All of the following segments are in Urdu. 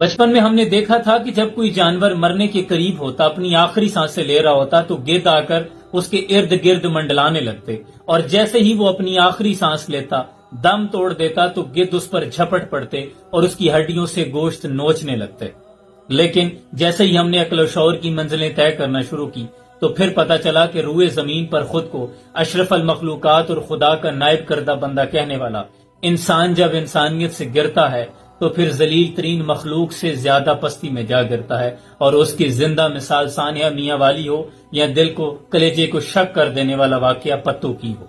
بچپن میں ہم نے دیکھا تھا کہ جب کوئی جانور مرنے کے قریب ہوتا، اپنی آخری سانسیں لے رہا ہوتا، تو گرد آ کر اس کے ارد گرد منڈلانے لگتے، اور جیسے ہی وہ اپنی آخری سانس لیتا، دم توڑ دیتا، تو گرد اس پر جھپٹ پڑتے اور اس کی ہڈیوں سے گوشت نوچنے لگتے۔ لیکن جیسے ہی ہم نے عقل و شعور کی منزلیں طے کرنا شروع کی، تو پھر پتا چلا کہ روئے زمین پر خود کو اشرف المخلوقات اور خدا کا نائب کردہ بندہ کہنے والا انسان جب انسانیت سے گرتا ہے تو پھر ذلیل ترین مخلوق سے زیادہ پستی میں جا گرتا ہے، اور اس کی زندہ مثال ثانیہ میاں والی ہو یا دل کو کلیجے کو شک کر دینے والا واقعہ پتوں کی ہو۔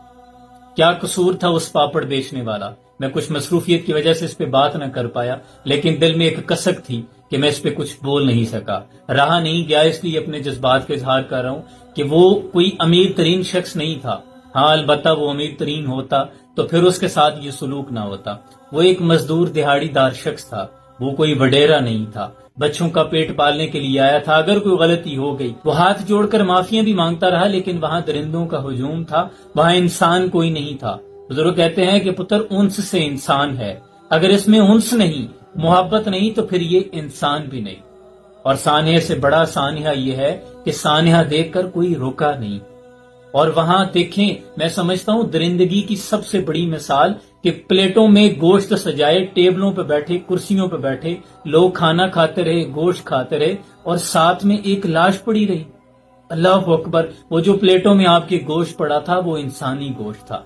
کیا قصور تھا اس پاپڑ بیچنے والا؟ میں کچھ مصروفیت کی وجہ سے اس پہ بات نہ کر پایا، لیکن دل میں ایک کسک تھی کہ میں اس پہ کچھ بول نہیں سکا، رہا نہیں گیا، اس لیے اپنے جذبات کا اظہار کر رہا ہوں کہ وہ کوئی امیر ترین شخص نہیں تھا۔ ہاں البتہ وہ امیر ترین ہوتا تو پھر اس کے ساتھ یہ سلوک نہ ہوتا۔ وہ ایک مزدور دہاڑی دار شخص تھا، وہ کوئی وڈیرا نہیں تھا، بچوں کا پیٹ پالنے کے لیے آیا تھا۔ اگر کوئی غلطی ہو گئی وہ ہاتھ جوڑ کر معافیاں بھی مانگتا رہا، لیکن وہاں درندوں کا ہجوم تھا، وہاں انسان کوئی نہیں تھا۔ بزرگ کہتے ہیں کہ پتر انس سے انسان ہے، اگر اس میں انس نہیں، محبت نہیں، تو پھر یہ انسان بھی نہیں۔ اور سانحے سے بڑا سانحہ یہ ہے کہ سانحہ دیکھ کر کوئی رکا نہیں۔ اور وہاں دیکھیں، میں سمجھتا ہوں درندگی کی سب سے بڑی مثال کہ پلیٹوں میں گوشت سجائے، ٹیبلوں پہ بیٹھے، کرسیوں پہ بیٹھے لوگ کھانا کھاتے رہے، گوشت کھاتے رہے، اور ساتھ میں ایک لاش پڑی رہی۔ اللہ اکبر! وہ جو پلیٹوں میں آپ کے گوشت پڑا تھا وہ انسانی گوشت تھا۔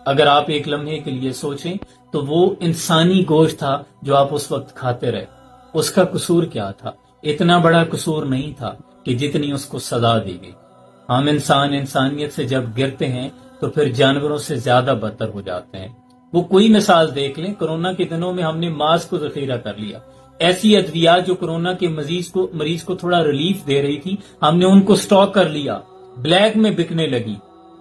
اگر آپ ایک لمحے کے لیے سوچیں تو وہ انسانی گوشت تھا جو آپ اس وقت کھاتے رہے۔ اس کا قصور کیا تھا؟ اتنا بڑا قصور نہیں تھا کہ جتنی اس کو سزا دی گئی۔ ہم انسان انسانیت سے جب گرتے ہیں تو پھر جانوروں سے زیادہ بدتر ہو جاتے ہیں۔ وہ کوئی مثال دیکھ لیں، کرونا کے دنوں میں ہم نے ماسک کو ذخیرہ کر لیا، ایسی ادویات جو کرونا کے مریض کو تھوڑا ریلیف دے رہی تھی، ہم نے ان کو سٹاک کر لیا، بلیک میں بکنے لگی۔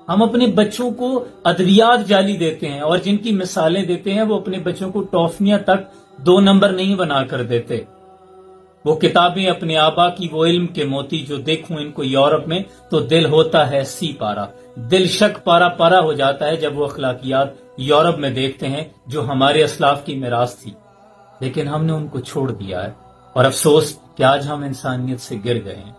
ہم اپنے بچوں کو ادویات جعلی دیتے ہیں، اور جن کی مثالیں دیتے ہیں وہ اپنے بچوں کو ٹافیاں تک 2 نمبر نہیں بنا کر دیتے۔ وہ کتابیں اپنے آبا کی، وہ علم کے موتی جو دیکھوں ان کو یورپ میں تو دل ہوتا ہے سی پارا، دل شک پارا پارا ہو جاتا ہے جب وہ اخلاقیات یورپ میں دیکھتے ہیں جو ہمارے اسلاف کی میراث تھی، لیکن ہم نے ان کو چھوڑ دیا ہے، اور افسوس کہ آج ہم انسانیت سے گر گئے ہیں۔